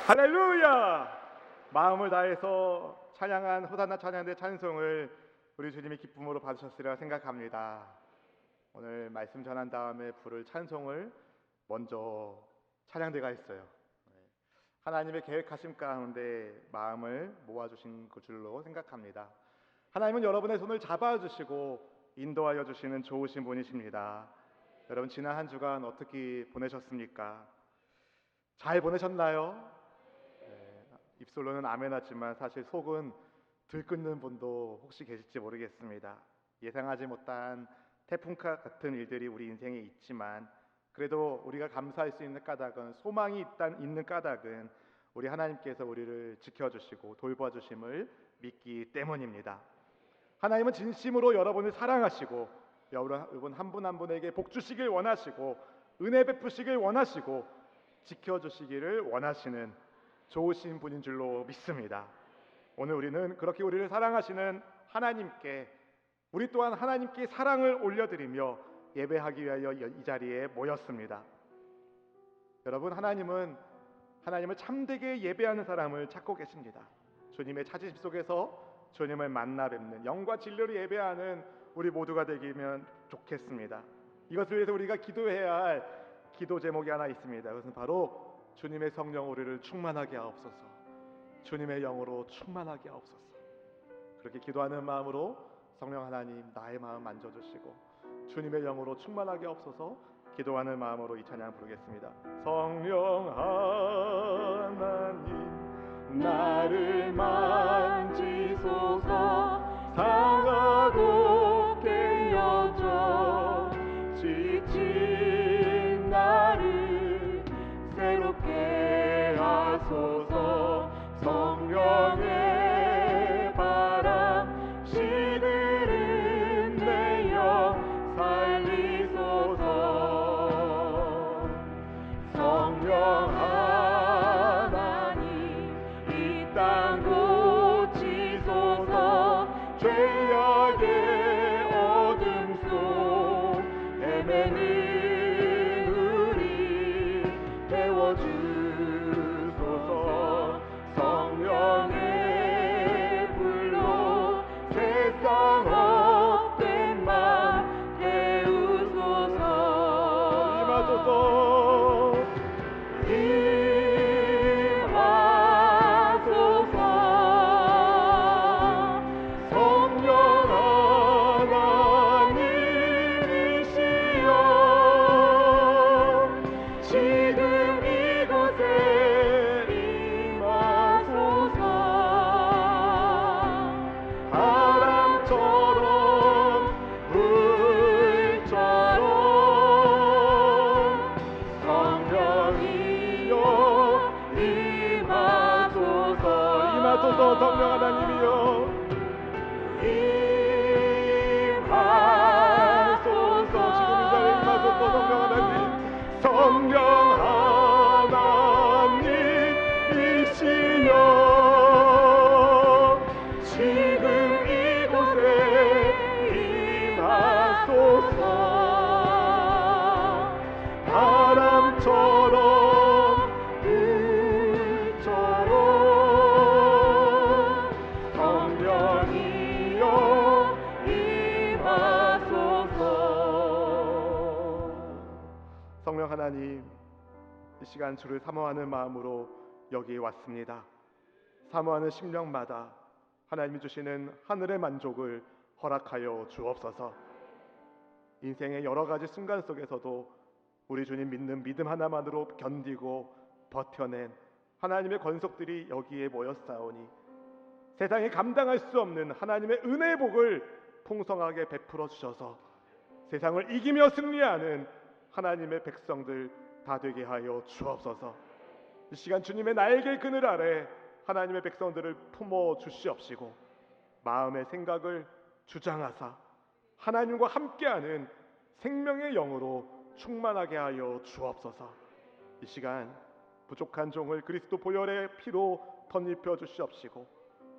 할렐루야! 마음을 다해서 찬양한 호산나 찬양대 찬송을 우리 주님이 기쁨으로 받으셨으리라 생각합니다. 오늘 말씀 전한 다음에 부를 찬송을 먼저 찬양대가 했어요. 하나님의 계획하심 가운데 마음을 모아주신 그 줄로 생각합니다. 하나님은 여러분의 손을 잡아주시고 인도하여 주시는 좋으신 분이십니다. 여러분, 지난 한 주간 어떻게 보내셨습니까? 잘 보내셨나요? 입술로는 아멘 하지만 사실 속은 들끓는 분도 혹시 계실지 모르겠습니다. 예상하지 못한 태풍과 같은 일들이 우리 인생에 있지만 그래도 우리가 감사할 수 있는 까닭은, 소망이 있는 까닭은 우리 하나님께서 우리를 지켜주시고 돌봐주심을 믿기 때문입니다. 하나님은 진심으로 여러분을 사랑하시고 여러분 한 분 한 분에게 복 주시길 원하시고 은혜 베푸시길 원하시고 지켜주시기를 원하시는 좋으신 분인 줄로 믿습니다. 오늘 우리는 그렇게 우리를 사랑하시는 하나님께, 우리 또한 하나님께 사랑을 올려드리며 예배하기 위하여 이 자리에 모였습니다. 여러분, 하나님을 참되게 예배하는 사람을 찾고 계십니다. 주님의 찾으심 속에서 주님을 만나 뵙는 영과 진리로 예배하는 우리 모두가 되기면 좋겠습니다. 이것을 위해서 우리가 기도해야 할 기도 제목이 하나 있습니다. 그것은 바로 주님의 성령 우리를 충만하게 하옵소서, 주님의 영으로 충만하게 하옵소서. 그렇게 기도하는 마음으로 성령 하나님 나의 마음 만져주시고 주님의 영으로 충만하게 하옵소서 기도하는 마음으로 이 찬양 부르겠습니다. 성령 하나님 나를 만지소서, 상하고 깨어져 지친 나를 새롭게 하소서. 성령의 바람 시들은 내 영 살리소서. 성령 하나님 이 땅 고치소서. 죄악의 어둠 속 헤매는 우리 태워주소서. 성령의 불로 세상 헛된 맘 태우소서. 임하소서. 성령 하나님이시여 지금 이곳에 임하소서. 바람처럼 불처럼 성령이여 임하소서. 임하소서. 성령 하나님이여 임하소서. 지금 이 자리에 임하소서. 성령 하나님, 성령 하나님이시여 지금 이곳에 임하소서. 바람처럼 불처럼 성령이여 임하소서. 성령 하나님, 이 시간 주를 사모하는 마음으로 여기 왔습니다. 사모하는 심령마다 하나님이 주시는 하늘의 만족을 허락하여 주옵소서. 인생의 여러 가지 순간 속에서도 우리 주님 믿는 믿음 하나만으로 견디고 버텨낸 하나님의 권속들이 여기에 모였사오니 세상에 감당할 수 없는 하나님의 은혜의 복을 풍성하게 베풀어 주셔서 세상을 이기며 승리하는 하나님의 백성들 다 되게 하여 주옵소서. 이 시간 주님의 날개 그늘 아래 하나님의 백성들을 품어 주시옵시고 마음의 생각을 주장하사 하나님과 함께하는 생명의 영으로 충만하게 하여 주옵소서. 이 시간 부족한 종을 그리스도 보혈의 피로 덧입혀 주시옵시고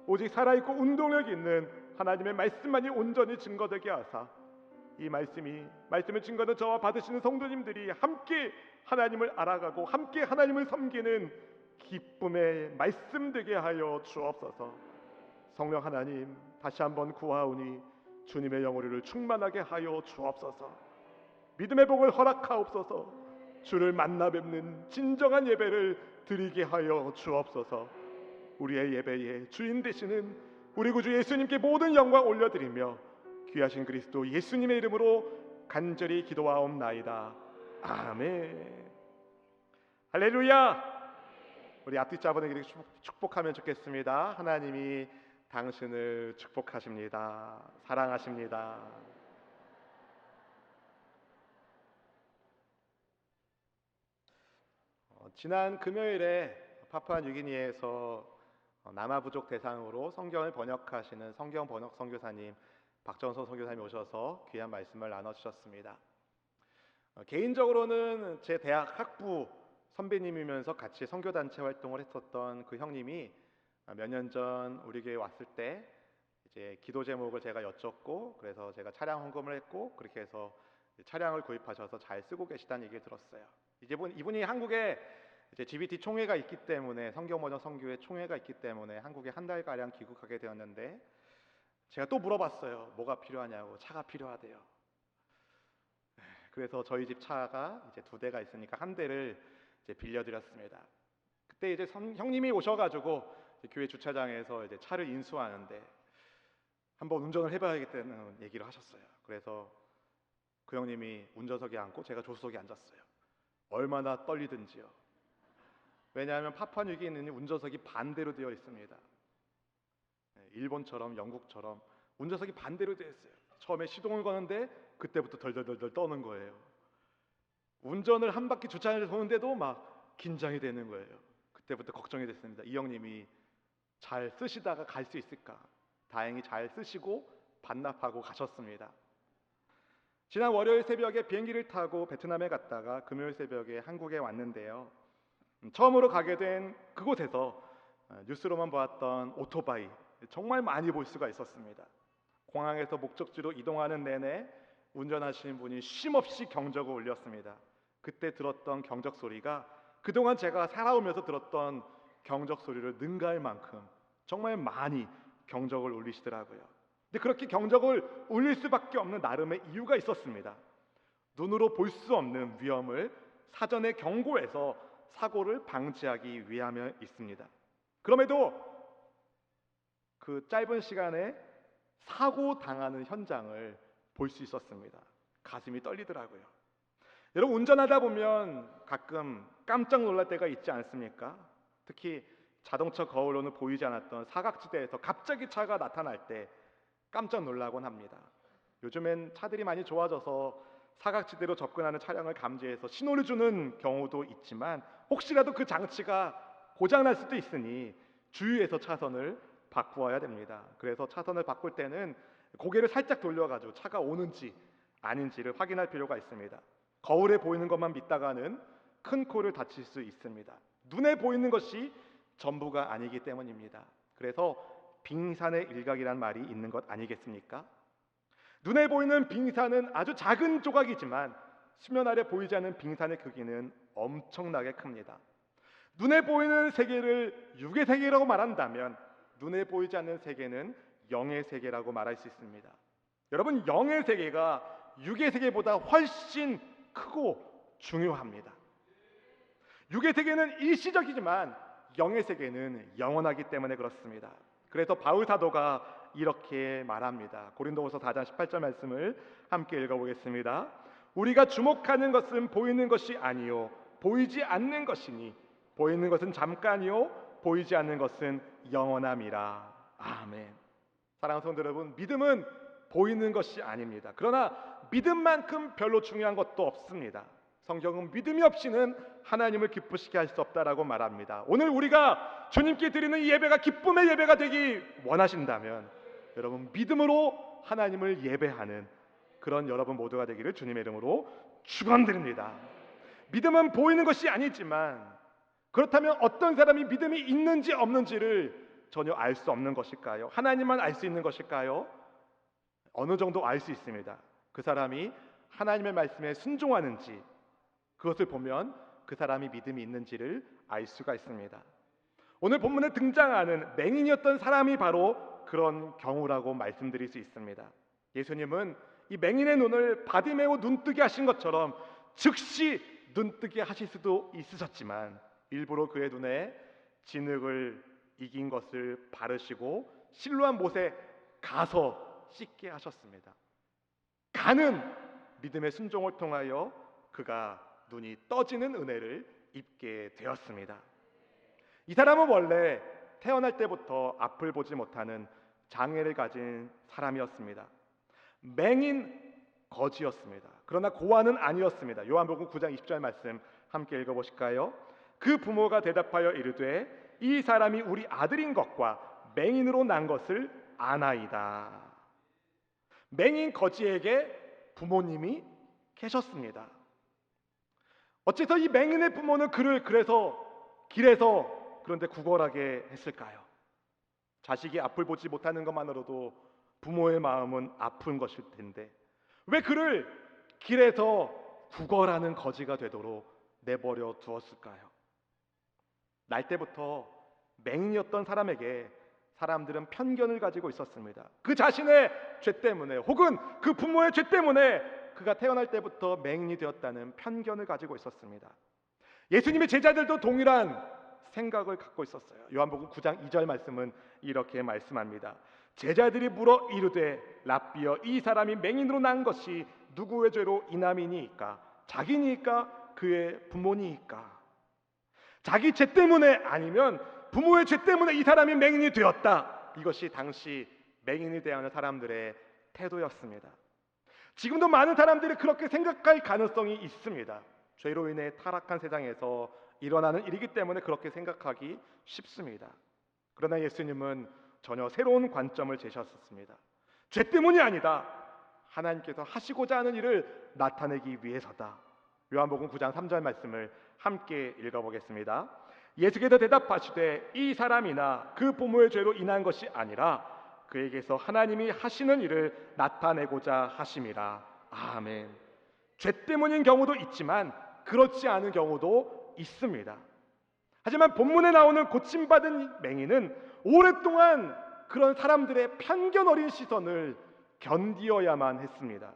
오직 살아있고 운동력 있는 하나님의 말씀만이 온전히 증거되게 하사 이 말씀을 증거는 저와 받으시는 성도님들이 함께 하나님을 알아가고 함께 하나님을 섬기는 기쁨의 말씀 되게 하여 주옵소서. 성령 하나님, 다시 한번 구하오니 주님의 영혼을 충만하게 하여 주옵소서. 믿음의 복을 허락하옵소서. 주를 만나 뵙는 진정한 예배를 드리게 하여 주옵소서. 우리의 예배의 주인 되시는 우리 구주 예수님께 모든 영광 올려드리며 귀하신 그리스도 예수님의 이름으로 간절히 기도하옵나이다. 아멘. 할렐루야. 우리 앞뒤 자분에게 축복하면 좋겠습니다. 하나님이 당신을 축복하십니다. 사랑하십니다. 지난 금요일에 파푸아뉴기니에서 남아 부족 대상으로 성경을 번역하시는 성경 번역 선교사님 박정선 선교사님이 오셔서 귀한 말씀을 나눠주셨습니다. 개인적으로는 제 대학 학부 선배님이면서 같이 선교단체 활동을 했었던 그 형님이 몇 년 전 우리 교회 왔을 때 이제 기도 제목을 제가 여쭙고, 그래서 제가 차량 헌금을 했고, 그렇게 해서 차량을 구입하셔서 잘 쓰고 계시다는 얘기를 들었어요. 이분이 한국에 이제 GBT 총회가 있기 때문에, 성경 번역 선교회 총회가 있기 때문에 한국에 한 달 가량 귀국하게 되었는데, 제가 또 물어봤어요. 뭐가 필요하냐고. 차가 필요하대요. 그래서 저희 집 차가 이제 2대가 있으니까 한 대를 이제 빌려드렸습니다. 그때 이제 형님이 오셔가지고 교회 주차장에서 이제 차를 인수하는데 한번 운전을 해봐야겠다는 얘기를 하셨어요. 그래서 그 형님이 운전석에 앉고 제가 조수석에 앉았어요. 얼마나 떨리든지요. 왜냐하면 파푸아뉴기니는 운전석이 반대로 되어 있습니다. 일본처럼 영국처럼 운전석이 반대로 되어 있어요. 처음에 시동을 거는데 그때부터 덜덜덜덜 떠는 거예요. 운전을 한 바퀴 주차장을 도는데도 막 긴장이 되는 거예요. 그때부터 걱정이 됐습니다. 이 형님이 잘 쓰시다가 갈 수 있을까? 다행히 잘 쓰시고 반납하고 가셨습니다. 지난 월요일 새벽에 비행기를 타고 베트남에 갔다가 금요일 새벽에 한국에 왔는데요. 처음으로 가게 된 그곳에서 뉴스로만 보았던 오토바이 정말 많이 볼 수가 있었습니다. 공항에서 목적지로 이동하는 내내 운전하시는 분이 쉼없이 경적을 울렸습니다. 그때 들었던 경적 소리가 그동안 제가 살아오면서 들었던 경적 소리를 능가할 만큼 정말 많이 경적을 울리시더라고요. 근데 그렇게 경적을 울릴 수밖에 없는 나름의 이유가 있었습니다. 눈으로 볼 수 없는 위험을 사전에 경고해서 사고를 방지하기 위함에 있습니다. 그럼에도 그 짧은 시간에 사고 당하는 현장을 볼 수 있었습니다. 가슴이 떨리더라고요. 여러분, 운전하다 보면 가끔 깜짝 놀랄 때가 있지 않습니까? 특히 자동차 거울로는 보이지 않았던 사각지대에서 갑자기 차가 나타날 때 깜짝 놀라곤 합니다. 요즘엔 차들이 많이 좋아져서 사각지대로 접근하는 차량을 감지해서 신호를 주는 경우도 있지만, 혹시라도 그 장치가 고장날 수도 있으니 주의해서 차선을 바꾸어야 됩니다. 그래서 차선을 바꿀 때는 고개를 살짝 돌려가지고 차가 오는지 아닌지를 확인할 필요가 있습니다. 거울에 보이는 것만 믿다가는 큰 코를 다칠 수 있습니다. 눈에 보이는 것이 전부가 아니기 때문입니다. 그래서 빙산의 일각이란 말이 있는 것 아니겠습니까? 눈에 보이는 빙산은 아주 작은 조각이지만 수면 아래 보이지 않는 빙산의 크기는 엄청나게 큽니다. 눈에 보이는 세계를 육의 세계라고 말한다면 눈에 보이지 않는 세계는 영의 세계라고 말할 수 있습니다. 여러분, 영의 세계가 육의 세계보다 훨씬 크고 중요합니다. 육의 세계는 일시적이지만 영의 세계는 영원하기 때문에 그렇습니다. 그래서 바울 사도가 이렇게 말합니다. 고린도후서 4장 18절 말씀을 함께 읽어보겠습니다. 우리가 주목하는 것은 보이는 것이 아니요 보이지 않는 것이니 보이는 것은 잠깐이요 보이지 않는 것은 영원함이라. 아멘. 사랑하는 성도 여러분, 믿음은 보이는 것이 아닙니다. 그러나 믿음만큼 별로 중요한 것도 없습니다. 성경은 믿음이 없이는 하나님을 기쁘시게 할 수 없다라고 말합니다. 오늘 우리가 주님께 드리는 이 예배가 기쁨의 예배가 되기 원하신다면 여러분, 믿음으로 하나님을 예배하는 그런 여러분 모두가 되기를 주님의 이름으로 축원드립니다. 믿음은 보이는 것이 아니지만, 그렇다면 어떤 사람이 믿음이 있는지 없는지를 전혀 알 수 없는 것일까요? 하나님만 알 수 있는 것일까요? 어느 정도 알 수 있습니다. 그 사람이 하나님의 말씀에 순종하는지, 그것을 보면 그 사람이 믿음이 있는지를 알 수가 있습니다. 오늘 본문에 등장하는 맹인이었던 사람이 바로 그런 경우라고 말씀드릴 수 있습니다. 예수님은 이 맹인의 눈을 바디메오 눈뜨게 하신 것처럼 즉시 눈뜨게 하실 수도 있으셨지만 일부러 그의 눈에 진흙을 이긴 것을 바르시고 실로암 못에 가서 씻게 하셨습니다. 가는 믿음의 순종을 통하여 그가 눈이 떠지는 은혜를 입게 되었습니다. 이 사람은 원래 태어날 때부터 앞을 보지 못하는 장애를 가진 사람이었습니다. 맹인 거지였습니다. 그러나 고아는 아니었습니다. 요한복음 9장 20절 말씀 함께 읽어보실까요? 그 부모가 대답하여 이르되 이 사람이 우리 아들인 것과 맹인으로 난 것을 아나이다. 맹인 거지에게 부모님이 계셨습니다. 어째서 이 맹인의 부모는 그를 그래서 길에서 그런데 구걸하게 했을까요? 자식이 앞을 보지 못하는 것만으로도 부모의 마음은 아픈 것일 텐데 왜 그를 길에서 구걸하는 거지가 되도록 내버려 두었을까요? 날 때부터 맹인이었던 사람에게 사람들은 편견을 가지고 있었습니다. 그 자신의 죄 때문에 혹은 그 부모의 죄 때문에 그가 태어날 때부터 맹인이 되었다는 편견을 가지고 있었습니다. 예수님의 제자들도 동일한 생각을 갖고 있었어요. 요한복음 9장 2절 말씀은 이렇게 말씀합니다. 제자들이 물어 이르되 랍비여 이 사람이 맹인으로 난 것이 누구의 죄로 인함이니이까 자기니까 그의 부모니이까. 자기 죄 때문에 아니면 부모의 죄 때문에 이 사람이 맹인이 되었다. 이것이 당시 맹인이 대하는 사람들의 태도였습니다. 지금도 많은 사람들이 그렇게 생각할 가능성이 있습니다. 죄로 인해 타락한 세상에서 일어나는 일이기 때문에 그렇게 생각하기 쉽습니다. 그러나 예수님은 전혀 새로운 관점을 제시하셨습니다. 죄 때문이 아니다. 하나님께서 하시고자 하는 일을 나타내기 위해서다. 요한복음 9장 3절 말씀을 함께 읽어보겠습니다. 예수께서 대답하시되 이 사람이나 그 부모의 죄로 인한 것이 아니라 그에게서 하나님이 하시는 일을 나타내고자 하심이라. 아멘. 죄 때문인 경우도 있지만 그렇지 않은 경우도 있습니다. 하지만 본문에 나오는 고침받은 맹인은 오랫동안 그런 사람들의 편견 어린 시선을 견디어야만 했습니다.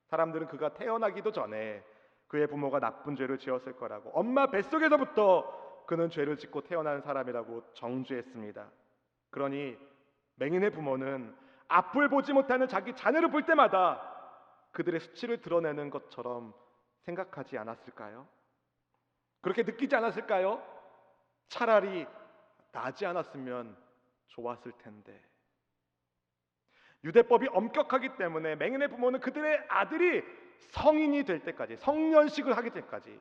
사람들은 그가 태어나기도 전에 그의 부모가 나쁜 죄를 지었을 거라고, 엄마 뱃속에서부터 그는 죄를 짓고 태어난 사람이라고 정죄했습니다. 그러니 맹인의 부모는 앞을 보지 못하는 자기 자녀를 볼 때마다 그들의 수치를 드러내는 것처럼 생각하지 않았을까요? 그렇게 느끼지 않았을까요? 차라리 나지 않았으면 좋았을 텐데. 유대법이 엄격하기 때문에 맹인의 부모는 그들의 아들이 성인이 될 때까지, 성년식을 하기 전까지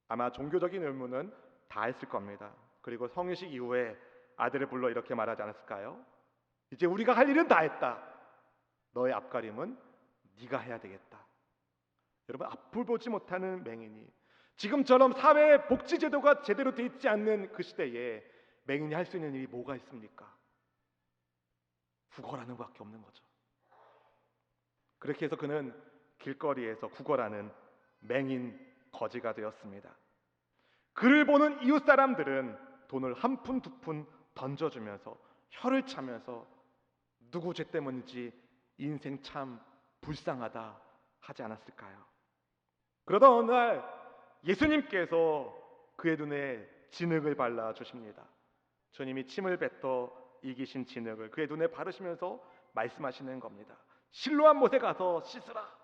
아마 종교적인 의무는 다 했을 겁니다. 그리고 성인식 이후에 아들을 불러 이렇게 말하지 않았을까요? 이제 우리가 할 일은 다 했다. 너의 앞가림은 네가 해야 되겠다. 여러분, 앞을 보지 못하는 맹인이, 지금처럼 사회 복지제도가 제대로 돼 있지 않는 그 시대에 맹인이 할 수 있는 일이 뭐가 있습니까? 구걸하는 것밖에 없는 거죠. 그렇게 해서 그는 길거리에서 구걸하는 맹인 거지가 되었습니다. 그를 보는 이웃 사람들은 돈을 한 푼 두 푼 던져주면서 혀를 차면서 누구 죄 때문인지 인생 참 불쌍하다 하지 않았을까요? 그러다 어느 날 예수님께서 그의 눈에 진흙을 발라주십니다. 주님이 침을 뱉어 이기신 진흙을 그의 눈에 바르시면서 말씀하시는 겁니다. 실로암 못에 가서 씻으라.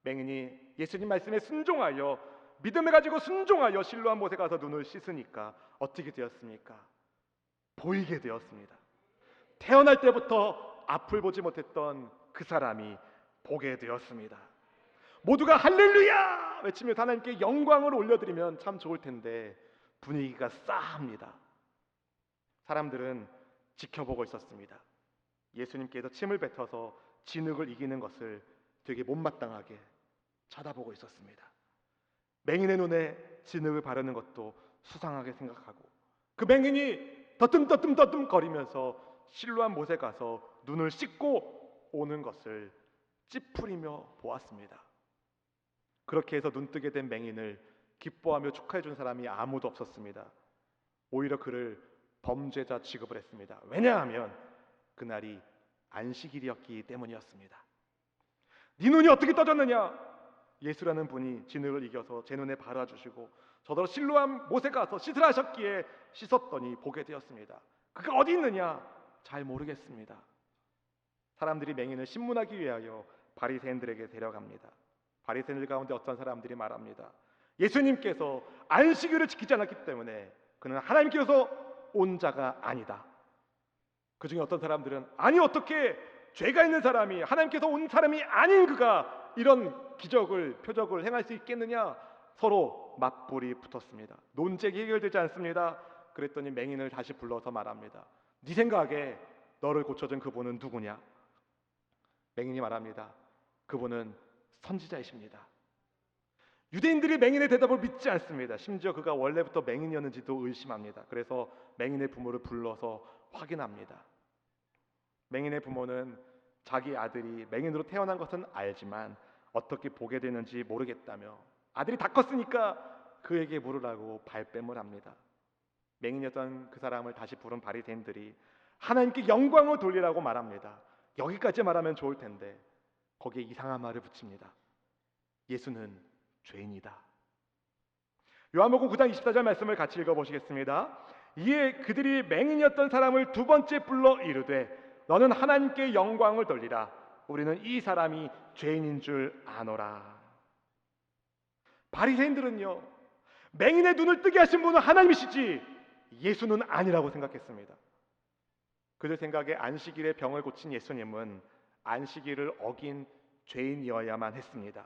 맹인이 예수님 말씀에 순종하여, 믿음을 가지고 순종하여 실로암 못에 가서 눈을 씻으니까 어떻게 되었습니까? 보이게 되었습니다. 태어날 때부터 앞을 보지 못했던 그 사람이 보게 되었습니다. 모두가 할렐루야 외치며 하나님께 영광을 올려드리면 참 좋을 텐데 분위기가 싸합니다. 사람들은 지켜보고 있었습니다. 예수님께서 침을 뱉어서 진흙을 이기는 것을 되게 못마땅하게 쳐다보고 있었습니다. 맹인의 눈에 진흙을 바르는 것도 수상하게 생각하고, 그 맹인이 더듬 거리면서 실로암 못에 가서 눈을 씻고 오는 것을 찌푸리며 보았습니다. 그렇게 해서 눈뜨게 된 맹인을 기뻐하며 축하해 준 사람이 아무도 없었습니다. 오히려 그를 범죄자 취급을 했습니다. 왜냐하면 그날이 안식일이었기 때문이었습니다. 네 눈이 어떻게 떠졌느냐? 예수라는 분이 진흙을 이겨서 제 눈에 발아주시고 저더러 실로암 못에 가서 씻으라 하셨기에 씻었더니 보게 되었습니다. 그가 어디 있느냐? 잘 모르겠습니다. 사람들이 맹인을 신문하기 위하여 바리새인들에게 데려갑니다. 바리새인들 가운데 어떤 사람들이 말합니다. 예수님께서 안식일을 지키지 않았기 때문에 그는 하나님께서 온 자가 아니다. 그 중에 어떤 사람들은 아니 어떻게 죄가 있는 사람이 하나님께서 온 사람이 아닌 그가 이런 기적을 표적을 행할 수 있겠느냐? 서로 맞불이 붙었습니다. 논쟁이 해결되지 않습니다. 그랬더니 맹인을 다시 불러서 말합니다. 네 생각에 너를 고쳐준 그분은 누구냐? 맹인이 말합니다. 그분은 선지자이십니다. 유대인들이 맹인의 대답을 믿지 않습니다. 심지어 그가 원래부터 맹인이었는지도 의심합니다. 그래서 맹인의 부모를 불러서 확인합니다. 맹인의 부모는 자기 아들이 맹인으로 태어난 것은 알지만 어떻게 보게 되는지 모르겠다며 아들이 다 컸으니까 그에게 물으라고 발뺌을 합니다. 맹인이었던 그 사람을 다시 부른 바리새인들이 하나님께 영광을 돌리라고 말합니다. 여기까지 말하면 좋을 텐데 거기에 이상한 말을 붙입니다. 예수는 죄인이다. 요한복음 9장 24절 말씀을 같이 읽어보시겠습니다. 이에 그들이 맹인이었던 사람을 두 번째 불러 이르되 너는 하나님께 영광을 돌리라. 우리는 이 사람이 죄인인 줄 아노라. 바리새인들은요, 맹인의 눈을 뜨게 하신 분은 하나님이시지 예수는 아니라고 생각했습니다. 그들 생각에 안식일에 병을 고친 예수님은 안식일을 어긴 죄인이어야만 했습니다.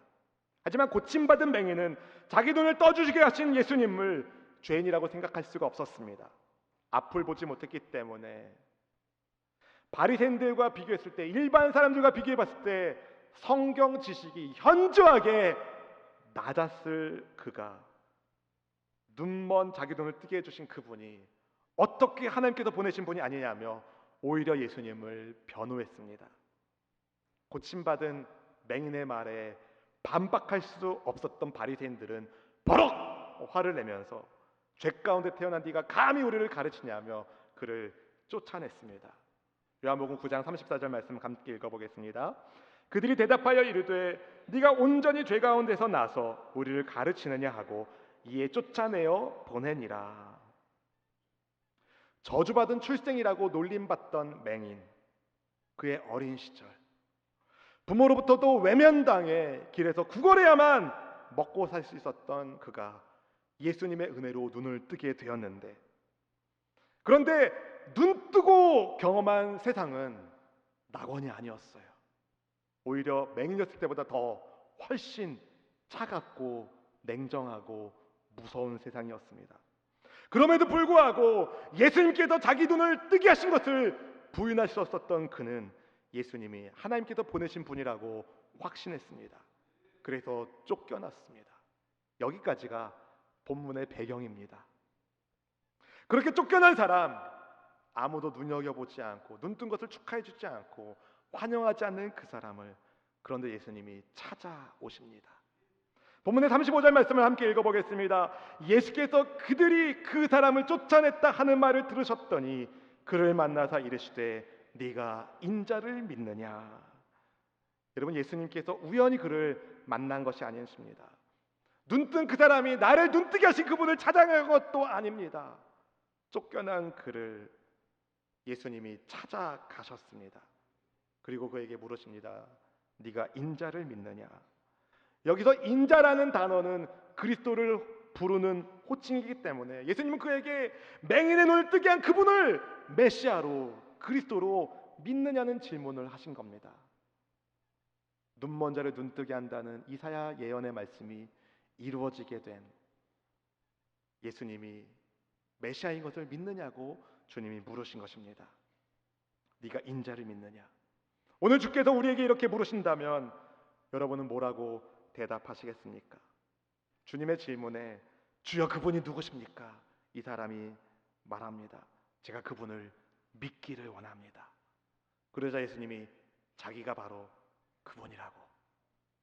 하지만 고침받은 맹인은 자기 눈을 떠주시게 하신 예수님을 죄인이라고 생각할 수가 없었습니다. 앞을 보지 못했기 때문에 바리새인들과 비교했을 때, 일반 사람들과 비교해봤을 때 성경 지식이 현저하게 낮았을 그가, 눈먼 자기 눈을 뜨게 해주신 그분이 어떻게 하나님께서 보내신 분이 아니냐며 오히려 예수님을 변호했습니다. 고침받은 맹인의 말에 반박할 수 없었던 바리새인들은 버럭 화를 내면서 죄 가운데 태어난 네가 감히 우리를 가르치냐며 그를 쫓아냈습니다. 요한복음 9장 34절 말씀 함께 읽어보겠습니다. 그들이 대답하여 이르되 네가 온전히 죄 가운데서 나서 우리를 가르치느냐 하고 이에 쫓아내어 보내니라. 저주받은 출생이라고 놀림받던 맹인, 그의 어린 시절 부모로부터도 외면당해 길에서 구걸해야만 먹고 살 수 있었던 그가 예수님의 은혜로 눈을 뜨게 되었는데, 그런데 눈 뜨고 경험한 세상은 낙원이 아니었어요. 오히려 맹인이었을 때보다 더 훨씬 차갑고 냉정하고 무서운 세상이었습니다. 그럼에도 불구하고 예수님께서 자기 눈을 뜨게 하신 것을 부인하셨었던 그는 예수님이 하나님께서 보내신 분이라고 확신했습니다. 그래서 쫓겨났습니다. 여기까지가 본문의 배경입니다. 그렇게 쫓겨난 사람, 아무도 눈여겨보지 않고 눈뜬 것을 축하해주지 않고 환영하지 않는 그 사람을, 그런데 예수님이 찾아오십니다. 본문의 35절 말씀을 함께 읽어보겠습니다. 예수께서 그들이 그 사람을 쫓아냈다 하는 말을 들으셨더니 그를 만나사 이르시되 네가 인자를 믿느냐. 여러분, 예수님께서 우연히 그를 만난 것이 아니십니다. 눈뜬 그 사람이 나를 눈뜨게 하신 그분을 찾아간 것도 아닙니다. 쫓겨난 그를 예수님이 찾아가셨습니다. 그리고 그에게 물으십니다. 네가 인자를 믿느냐. 여기서 인자라는 단어는 그리스도를 부르는 호칭이기 때문에 예수님은 그에게 맹인의 눈을 뜨게 한 그분을 메시아로, 그리스도로 믿느냐는 질문을 하신 겁니다. 눈먼 자를 눈뜨게 한다는 이사야 예언의 말씀이 이루어지게 된 예수님이 메시아인 것을 믿느냐고 주님이 물으신 것입니다. 네가 인자를 믿느냐. 오늘 주께서 우리에게 이렇게 물으신다면 여러분은 뭐라고 대답하시겠습니까? 주님의 질문에 주여 그분이 누구십니까? 이 사람이 말합니다. 제가 그분을 믿기를 원합니다. 그러자 예수님이 자기가 바로 그분이라고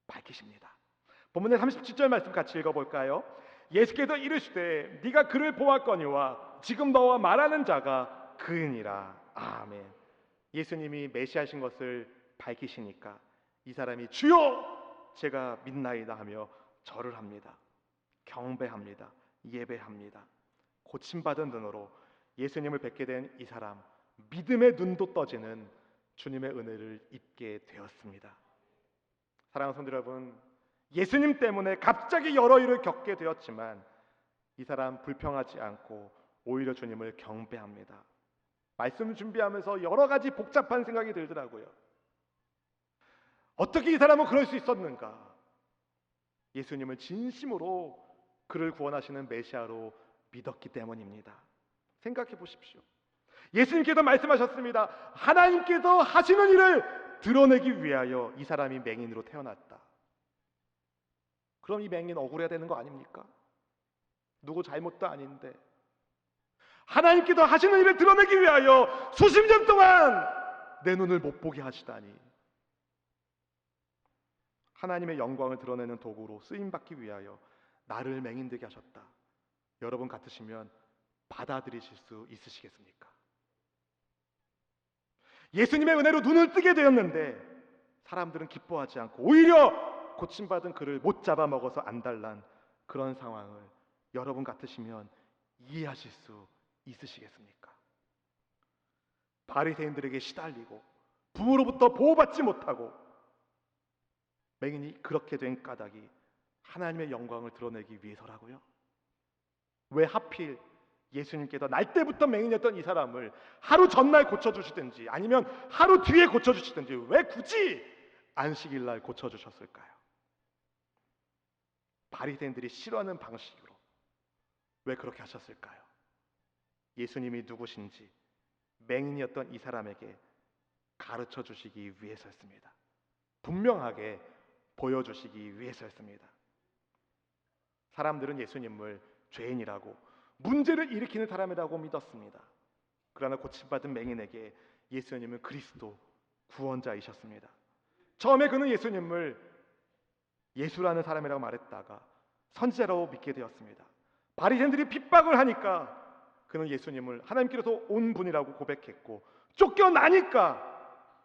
밝히십니다. 본문의 37절 말씀 같이 읽어볼까요? 예수께서 이르시되 네가 그를 보았거니와 지금 너와 말하는 자가 그이니라. 아멘. 예수님이 메시아신 것을 밝히시니까 이 사람이 주여 제가 믿나이다 하며 절을 합니다. 경배합니다. 예배합니다. 고침받은 눈으로 예수님을 뵙게 된 이 사람, 믿음의 눈도 떠지는 주님의 은혜를 입게 되었습니다. 사랑하는 성도 여러분, 예수님 때문에 갑자기 여러 일을 겪게 되었지만 이 사람 불평하지 않고 오히려 주님을 경배합니다. 말씀 준비하면서 여러 가지 복잡한 생각이 들더라고요. 어떻게 이 사람은 그럴 수 있었는가? 예수님을 진심으로 그를 구원하시는 메시아로 믿었기 때문입니다. 생각해 보십시오. 예수님께서 말씀하셨습니다. 하나님께서 하시는 일을 드러내기 위하여 이 사람이 맹인으로 태어났다. 그럼 이 맹인 억울해야 되는 거 아닙니까? 누구 잘못도 아닌데 하나님께서 하시는 일을 드러내기 위하여 수십 년 동안 내 눈을 못 보게 하시다니, 하나님의 영광을 드러내는 도구로 쓰임받기 위하여 나를 맹인되게 하셨다. 여러분 같으시면 받아들이실 수 있으시겠습니까? 예수님의 은혜로 눈을 뜨게 되었는데 사람들은 기뻐하지 않고 오히려 고침받은 그를 못 잡아먹어서 안달난 그런 상황을 여러분 같으시면 이해하실 수 있으시겠습니까? 바리새인들에게 시달리고 부모로부터 보호받지 못하고 맹인이 그렇게 된 까닭이 하나님의 영광을 드러내기 위해서라고요? 왜 하필 예수님께서 날 때부터 맹인이었던 이 사람을 하루 전날 고쳐주시든지 아니면 하루 뒤에 고쳐주시든지 왜 굳이 안식일날 고쳐주셨을까요? 바리새인들이 싫어하는 방식으로 왜 그렇게 하셨을까요? 예수님이 누구신지 맹인이었던 이 사람에게 가르쳐 주시기 위해서였습니다. 분명하게 보여주시기 위해서였습니다. 사람들은 예수님을 죄인이라고 문제를 일으키는 사람이라고 믿었습니다. 그러나 고침받은 맹인에게 예수님은 그리스도 구원자이셨습니다. 처음에 그는 예수님을 예수라는 사람이라고 말했다가 선지자라고 믿게 되었습니다. 바리새인들이 핍박을 하니까 그는 예수님을 하나님께로서 온 분이라고 고백했고 쫓겨나니까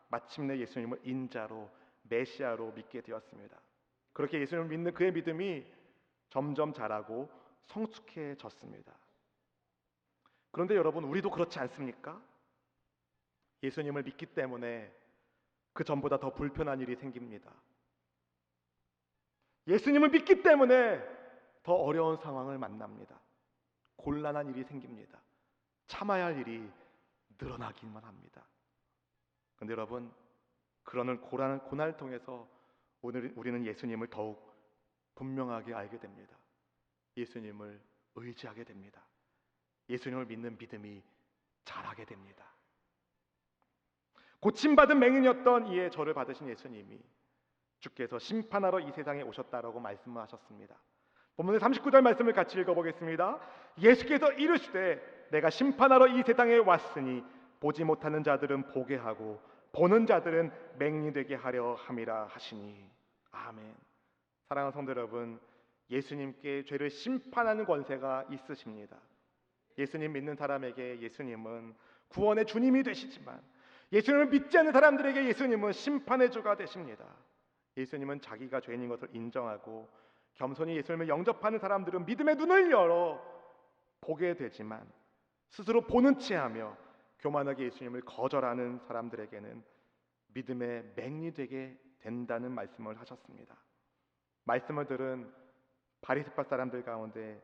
마침내 예수님을 인자로 메시아로 믿게 되었습니다. 그렇게 예수님을 믿는 그의 믿음이 점점 자라고 성숙해졌습니다. 그런데 여러분, 우리도 그렇지 않습니까? 예수님을 믿기 때문에 그 전보다 더 불편한 일이 생깁니다. 예수님을 믿기 때문에 더 어려운 상황을 만납니다. 곤란한 일이 생깁니다. 참아야 할 일이 늘어나기만 합니다. 그런데 여러분, 그러는 고난을 통해서 오늘 우리는 예수님을 더욱 분명하게 알게 됩니다. 예수님을 의지하게 됩니다. 예수님을 믿는 믿음이 자라게 됩니다. 고침받은 맹인이었던 이에 저를 받으신 예수님이 주께서 심판하러 이 세상에 오셨다라고 말씀하셨습니다. 본문의 39절 말씀을 같이 읽어보겠습니다. 예수께서 이르시되 내가 심판하러 이 세상에 왔으니 보지 못하는 자들은 보게 하고 보는 자들은 맹인이 되게 하려 함이라 하시니. 아멘. 사랑하는 성도 여러분, 예수님께 죄를 심판하는 권세가 있으십니다. 예수님 믿는 사람에게 예수님은 구원의 주님이 되시지만 예수님을 믿지 않는 사람들에게 예수님은 심판의 주가 되십니다. 예수님은 자기가 죄인인 것을 인정하고 겸손히 예수님을 영접하는 사람들은 믿음의 눈을 열어 보게 되지만 스스로 보는 체하며 교만하게 예수님을 거절하는 사람들에게는 믿음의 맹인이 되게 된다는 말씀을 하셨습니다. 말씀을 들은 바리새파 사람들 가운데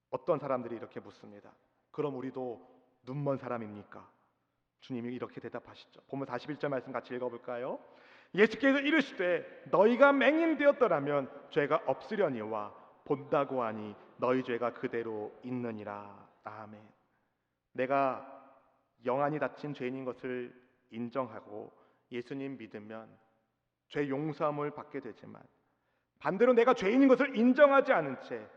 어떤 사람들이 이렇게 묻습니다. 그럼 우리도 눈먼 사람입니까? 주님이 이렇게 대답하시죠. 보면 41절 말씀 같이 읽어볼까요? 예수께서 이르시되 너희가 맹인 되었더라면 죄가 없으려니와 본다고 하니 너희 죄가 그대로 있느니라. 아멘. 내가 영안이 닫힌 죄인인 것을 인정하고 예수님 믿으면 죄 용서함을 받게 되지만 반대로 내가 죄인인 것을 인정하지 않은 채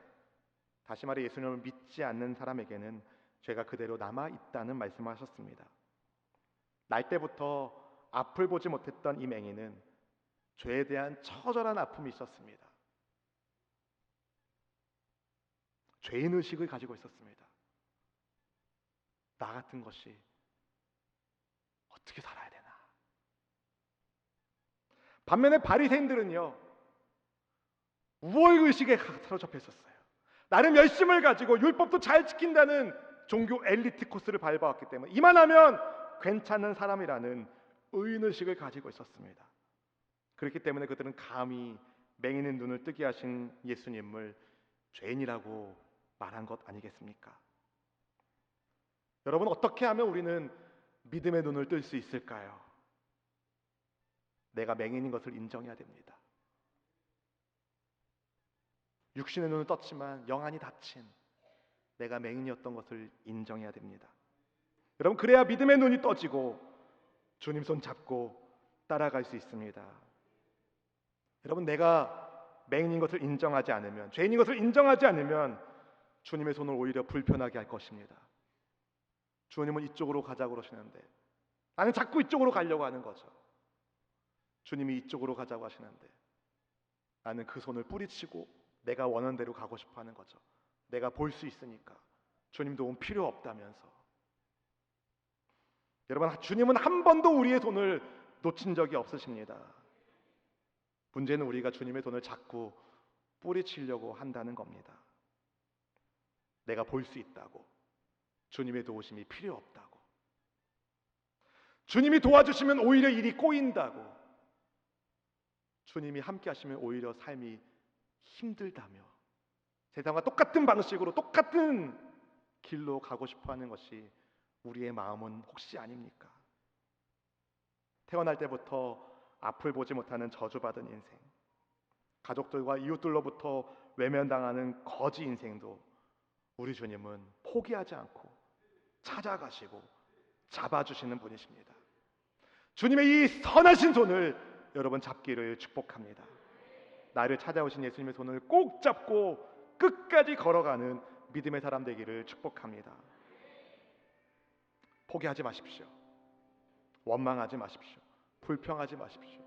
다시 말해 예수님을 믿지 않는 사람에게는 죄가 그대로 남아 있다는 말씀을 하셨습니다. 날 때부터 앞을 보지 못했던 이 맹인은 죄에 대한 처절한 아픔이 있었습니다. 죄인의식을 가지고 있었습니다. 나 같은 것이 어떻게 살아야 되나. 반면에 바리새인들은요, 우월의식에 사로잡혀 있었어요. 나름 열심을 가지고 율법도 잘 지킨다는 종교 엘리트 코스를 밟아왔기 때문에 이만하면 괜찮은 사람이라는 의인의식을 가지고 있었습니다. 그렇기 때문에 그들은 감히 맹인의 눈을 뜨게 하신 예수님을 죄인이라고 말한 것 아니겠습니까? 여러분, 어떻게 하면 우리는 믿음의 눈을 뜰 수 있을까요? 내가 맹인인 것을 인정해야 됩니다. 육신의 눈을 떴지만 영안이 닫힌 내가 맹인이었던 것을 인정해야 됩니다. 여러분, 그래야 믿음의 눈이 떠지고 주님 손 잡고 따라갈 수 있습니다. 여러분, 내가 맹인인 것을 인정하지 않으면, 죄인인 것을 인정하지 않으면 주님의 손을 오히려 불편하게 할 것입니다. 주님은 이쪽으로 가자고 그러시는데 나는 자꾸 이쪽으로 가려고 하는 거죠. 주님이 이쪽으로 가자고 하시는데 나는 그 손을 뿌리치고 내가 원하는 대로 가고 싶어 하는 거죠. 내가 볼 수 있으니까. 주님 도움 필요 없다면서. 여러분, 주님은 한 번도 우리의 손을 놓친 적이 없으십니다. 문제는 우리가 주님의 손을 자꾸 뿌리치려고 한다는 겁니다. 내가 볼 수 있다고, 주님의 도우심이 필요 없다고, 주님이 도와주시면 오히려 일이 꼬인다고, 주님이 함께 하시면 오히려 삶이 힘들다며 세상과 똑같은 방식으로 똑같은 길로 가고 싶어하는 것이 우리의 마음은 혹시 아닙니까? 태어날 때부터 앞을 보지 못하는 저주받은 인생, 가족들과 이웃들로부터 외면당하는 거지 인생도 우리 주님은 포기하지 않고 찾아가시고 잡아주시는 분이십니다. 주님의 이 선하신 손을 여러분 잡기를 축복합니다. 나를 찾아오신 예수님의 손을 꼭 잡고 끝까지 걸어가는 믿음의 사람 되기를 축복합니다. 포기하지 마십시오. 원망하지 마십시오. 불평하지 마십시오.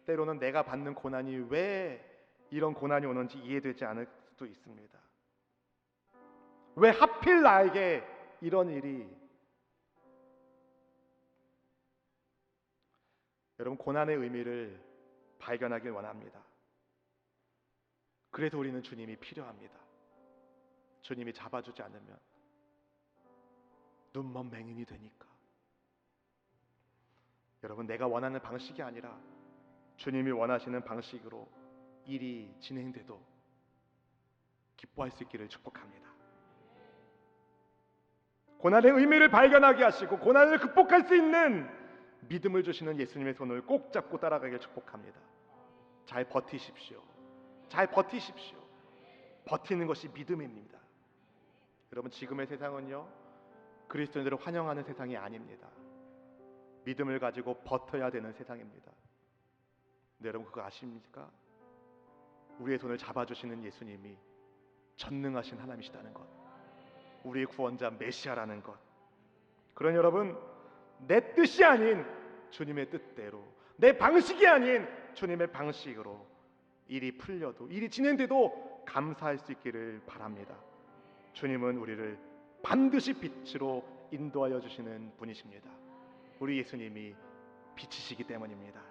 때로는 내가 받는 고난이 왜 이런 고난이 오는지 이해되지 않을 수도 있습니다. 왜 하필 나에게 이런 일이. 여러분, 고난의 의미를 발견하길 원합니다. 그래서 우리는 주님이 필요합니다. 주님이 잡아주지 않으면 눈먼 맹인이 되니까. 여러분, 내가 원하는 방식이 아니라 주님이 원하시는 방식으로 일이 진행돼도 기뻐할 수 있기를 축복합니다. 고난의 의미를 발견하게 하시고 고난을 극복할 수 있는 믿음을 주시는 예수님의 손을 꼭 잡고 따라가길 축복합니다. 잘 버티십시오. 잘 버티십시오. 버티는 것이 믿음입니다. 여러분, 지금의 세상은요, 그리스도인들을 환영하는 세상이 아닙니다. 믿음을 가지고 버텨야 되는 세상입니다. 근데 여러분, 그거 아십니까? 우리의 손을 잡아주시는 예수님이 전능하신 하나님이시다는 것, 우리의 구원자 메시아라는 것. 그런 여러분, 내 뜻이 아닌 주님의 뜻대로, 내 방식이 아닌 주님의 방식으로 일이 풀려도, 일이 진행돼도 감사할 수 있기를 바랍니다. 주님은 우리를 반드시 빛으로 인도하여 주시는 분이십니다. 우리 예수님이 빛이시기 때문입니다.